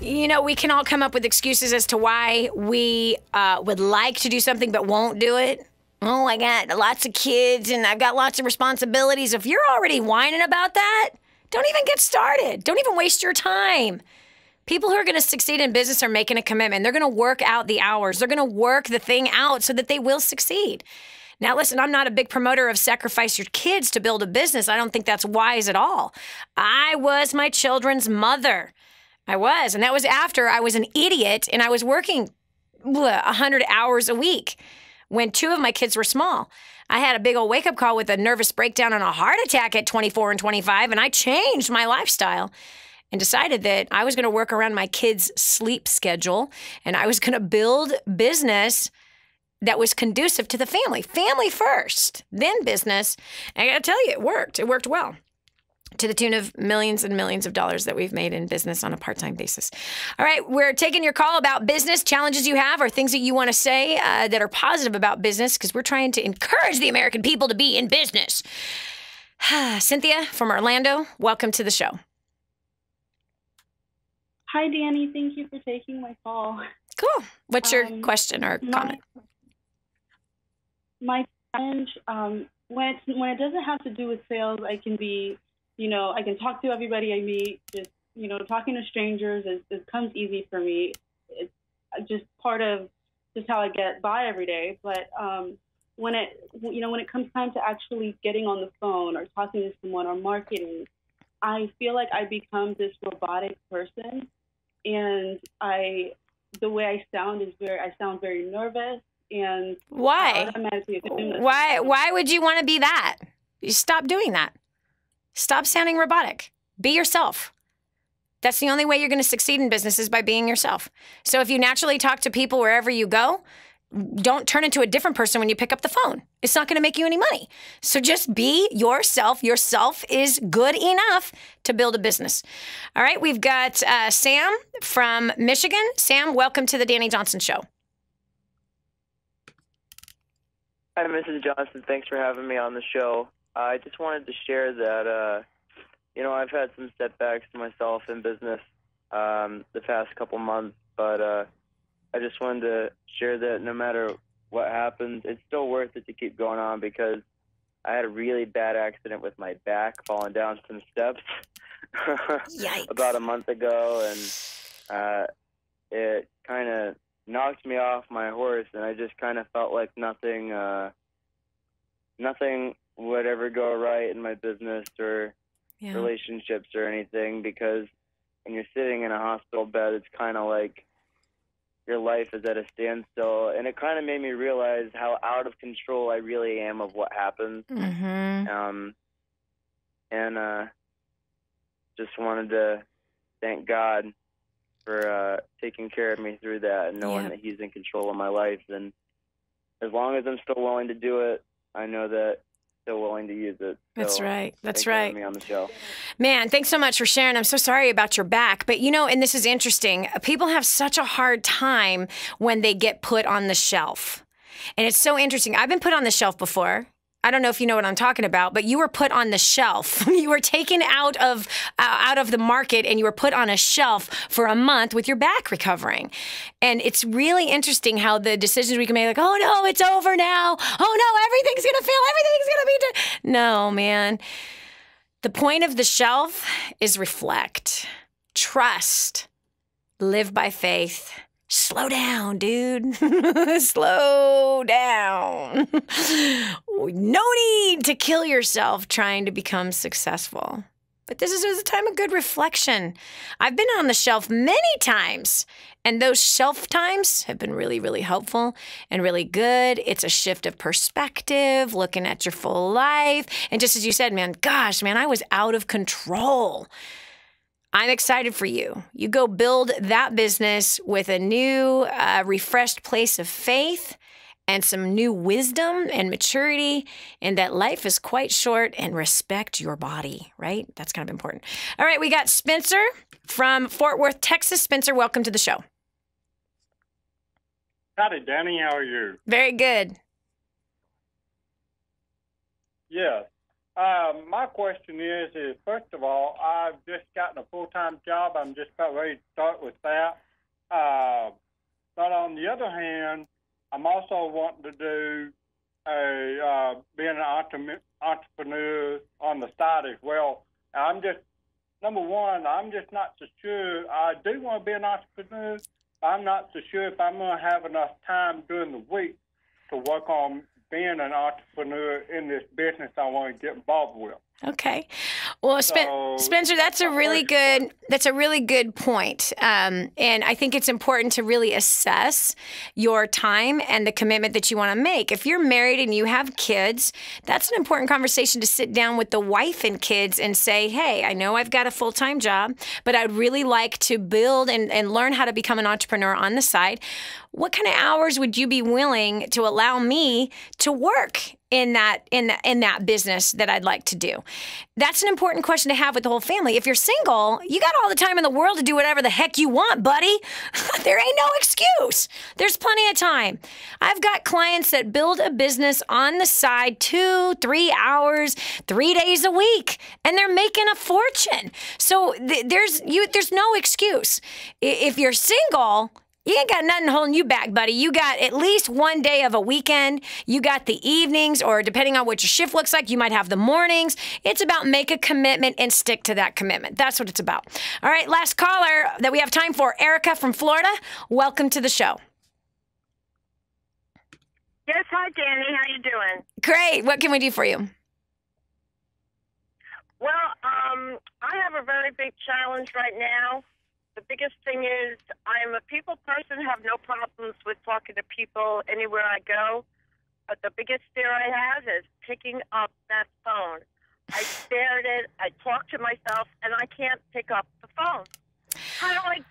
You know, we can all come up with excuses as to why we would like to do something but won't do it. Oh, I got lots of kids and I've got lots of responsibilities. If you're already whining about that, don't even get started. Don't even waste your time. People who are going to succeed in business are making a commitment. They're going to work out the hours. They're going to work the thing out so that they will succeed. Now, listen, I'm not a big promoter of sacrifice your kids to build a business. I don't think that's wise at all. I was my children's mother. I was. And that was after I was an idiot and I was working 100 hours a week when 2 of my kids were small. I had a big old wake-up call with a nervous breakdown and a heart attack at 24 and 25, and I changed my lifestyle and decided that I was going to work around my kids' sleep schedule and I was going to build business that was conducive to the family. Family first, then business. And I got to tell you, it worked. It worked well, to the tune of millions and millions of dollars that we've made in business on a part-time basis. All right, we're taking your call about business, challenges you have, or things that you want to say that are positive about business, because we're trying to encourage the American people to be in business. Cynthia from Orlando, welcome to the show. Hi, Dani. Thank you for taking my call. Cool. What's your question or comment? My challenge, when it doesn't have to do with sales, I can be, I can talk to everybody I meet. Just, talking to strangers it comes easy for me. It's just part of just how I get by every day. But when it comes time to actually getting on the phone or talking to someone or marketing, I feel like I become this robotic person. And the way I sound I sound very nervous, and why? Why would you want to be that? You stop doing that. Stop sounding robotic. Be yourself. That's the only way you're going to succeed in business is by being yourself. So if you naturally talk to people wherever you go, don't turn into a different person when you pick up the phone. It's not going to make you any money. So just be yourself. Yourself is good enough to build a business. All right, we've got Sam from Michigan. Sam, welcome to the Dani Johnson Show. Hi, Mrs. Johnson. Thanks for having me on the show. I just wanted to share that, I've had some setbacks to myself in business the past couple months, but I just wanted to share that no matter what happens, it's still worth it to keep going on, because I had a really bad accident with my back falling down some steps about a month ago, and it kind of knocked me off my horse, and I just kind of felt like nothing would ever go right in my business or relationships or anything, because when you're sitting in a hospital bed, it's kind of like your life is at a standstill, and it kind of made me realize how out of control I really am of what happens. Mm-hmm. And just wanted to thank God for taking care of me through that and knowing that He's in control of my life. And as long as I'm still willing to do it, I know that still willing to use it. That's so right. That's thanks for right. having me on the show. Man, thanks so much for sharing. I'm so sorry about your back. But, and this is interesting. People have such a hard time when they get put on the shelf. And it's so interesting. I've been put on the shelf before. I don't know if you know what I'm talking about, but you were put on the shelf. You were taken out of the market and you were put on a shelf for a month with your back recovering. And it's really interesting how the decisions we can make, like, oh no, it's over now. Oh no, everything's going to fail. Everything's going to be No, man. The point of the shelf is reflect. trust, live by faith. Slow down, dude. Slow down. No need to kill yourself trying to become successful. But this is a time of good reflection. I've been on the shelf many times, and those shelf times have been really, really helpful and really good. It's a shift of perspective, looking at your full life. And just as you said, man, I was out of control. I'm excited for you. You go build that business with a new, refreshed place of faith and some new wisdom and maturity, and that life is quite short, and respect your body, right? That's kind of important. All right, we got Spencer from Fort Worth, Texas. Spencer, welcome to the show. Howdy, Dani. How are you? Very good. Yes. My question is first of all, I've just gotten a full-time job. I'm just about ready to start with that. But on the other hand, I'm also wanting to do being an entrepreneur on the side as well. I'm just, number one, I'm just not so sure. I do want to be an entrepreneur. I'm not so sure if I'm going to have enough time during the week to work on being an entrepreneur in this business I want to get involved with. Okay. Well, Spencer, that's a really good point. And I think it's important to really assess your time and the commitment that you want to make. If you're married and you have kids, that's an important conversation to sit down with the wife and kids and say, hey, I know I've got a full-time job, but I'd really like to build and learn how to become an entrepreneur on the side. What kind of hours would you be willing to allow me to work in that business that I'd like to do? That's an important question to have with the whole family. If you're single, you got all the time in the world to do whatever the heck you want, buddy. There ain't no excuse. There's plenty of time. I've got clients that build a business on the side 2-3 hours, 3 days a week, and they're making a fortune. So there's no excuse. If you're single, you ain't got nothing holding you back, buddy. You got at least one day of a weekend. You got the evenings, or depending on what your shift looks like, you might have the mornings. It's about make a commitment and stick to that commitment. That's what it's about. All right, last caller that we have time for, Erica from Florida. Welcome to the show. Yes, hi, Dani. How you doing? Great. What can we do for you? Well, I have a very big challenge right now. The biggest thing is I'm a people person, have no problems with talking to people anywhere I go. But the biggest fear I have is picking up that phone. I stare at it, I talk to myself, and I can't pick up the phone. How do I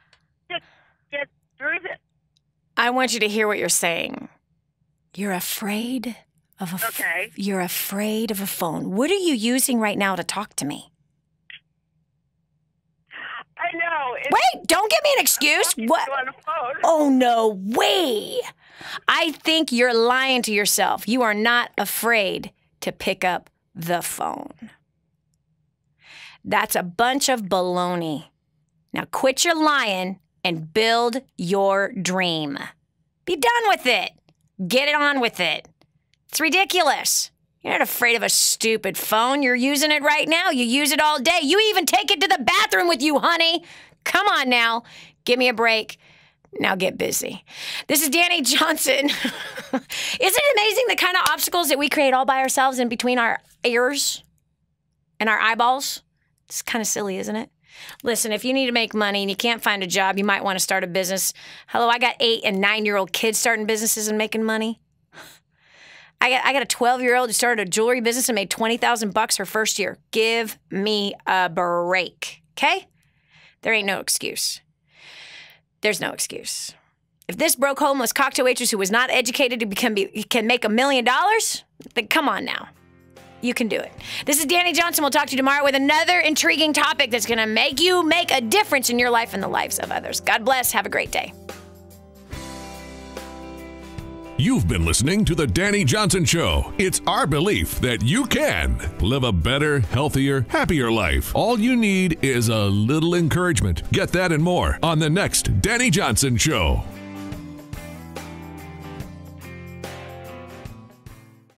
get through this? I want you to hear what you're saying. You're afraid of You're afraid of a phone. What are you using right now to talk to me? I know. Wait, don't give me an excuse. What? Oh, no way. I think you're lying to yourself. You are not afraid to pick up the phone. That's a bunch of baloney. Now quit your lying and build your dream. Be done with it. Get it on with it. It's ridiculous. You're not afraid of a stupid phone. You're using it right now. You use it all day. You even take it to the bathroom with you, honey. Come on now. Give me a break. Now get busy. This is Dani Johnson. Isn't it amazing the kind of obstacles that we create all by ourselves in between our ears and our eyeballs? It's kind of silly, isn't it? Listen, if you need to make money and you can't find a job, you might want to start a business. Hello, I got 8- and 9-year-old kids starting businesses and making money. I got a 12-year-old who started a jewelry business and made $20,000 her first year. Give me a break, okay? There ain't no excuse. There's no excuse. If this broke homeless cocktail waitress who was not educated can make $1 million, then come on now. You can do it. This is Dani Johnson. We'll talk to you tomorrow with another intriguing topic that's going to make you make a difference in your life and the lives of others. God bless. Have a great day. You've been listening to The Dani Johnson Show. It's our belief that you can live a better, healthier, happier life. All you need is a little encouragement. Get that and more on the next Dani Johnson Show.